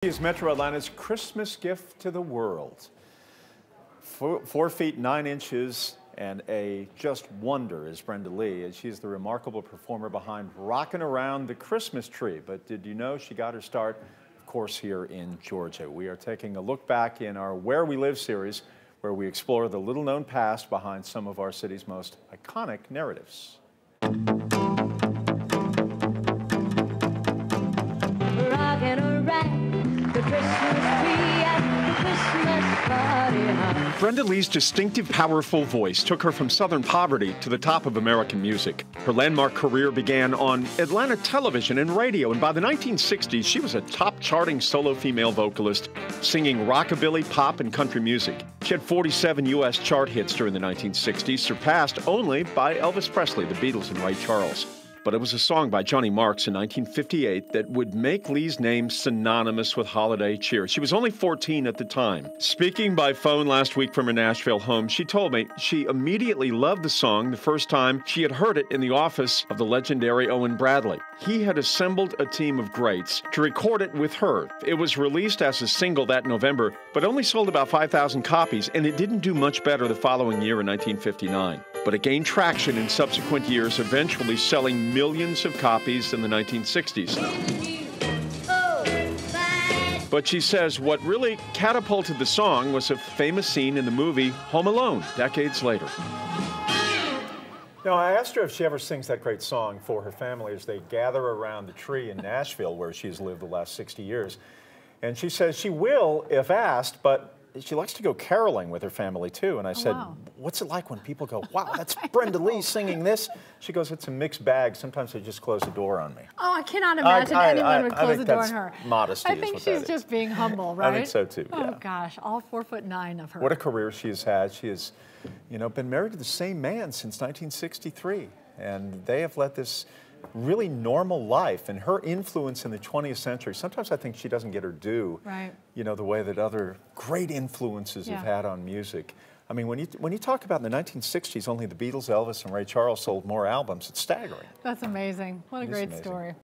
Is Metro Atlanta's Christmas gift to the world. 4 feet 9 inches and a just wonder is Brenda Lee, and she's the remarkable performer behind Rockin' Around the Christmas Tree. But did you know she got her start, of course, here in Georgia? We are taking a look back in our Where We Live series, where we explore the little-known past behind some of our city's most iconic narratives. Rockin' around the Christmas tree at the Christmas party. Brenda Lee's distinctive, powerful voice took her from Southern poverty to the top of American music. Her landmark career began on Atlanta television and radio, and by the 1960s, she was a top-charting solo female vocalist, singing rockabilly, pop, and country music. She had 47 U.S. chart hits during the 1960s, surpassed only by Elvis Presley, the Beatles, and Ray Charles. But it was a song by Johnny Marks in 1958 that would make Lee's name synonymous with holiday cheer. She was only 14 at the time. Speaking by phone last week from her Nashville home, she told me she immediately loved the song the first time she had heard it in the office of the legendary Owen Bradley. He had assembled a team of greats to record it with her. It was released as a single that November, but only sold about 5,000 copies, and it didn't do much better the following year in 1959. But it gained traction in subsequent years, eventually selling millions of copies in the 1960s. But she says what really catapulted the song was a famous scene in the movie Home Alone, decades later. Now, I asked her if she ever sings that great song for her family as they gather around the tree in Nashville, where she's lived the last 60 years. And she says she will if asked, but she likes to go caroling with her family, too. And I said, wow. What's it like when people go, wow, that's Brenda Lee singing this? She goes, it's a mixed bag. Sometimes they just close the door on me. Oh, I cannot imagine anyone would close the door on her. Modesty I think is what she's just being humble, right? I think so, too, yeah. Oh, gosh, all 4'9" of her. What a career she has had. She has, been married to the same man since 1963. And they have led this really normal life, and her influence in the 20th century, sometimes I think she doesn't get her due, right. The way that other great influences have had on music. I mean, when you talk about in the 1960s, only the Beatles, Elvis, and Ray Charles sold more albums. It's staggering. That's amazing. What a great story.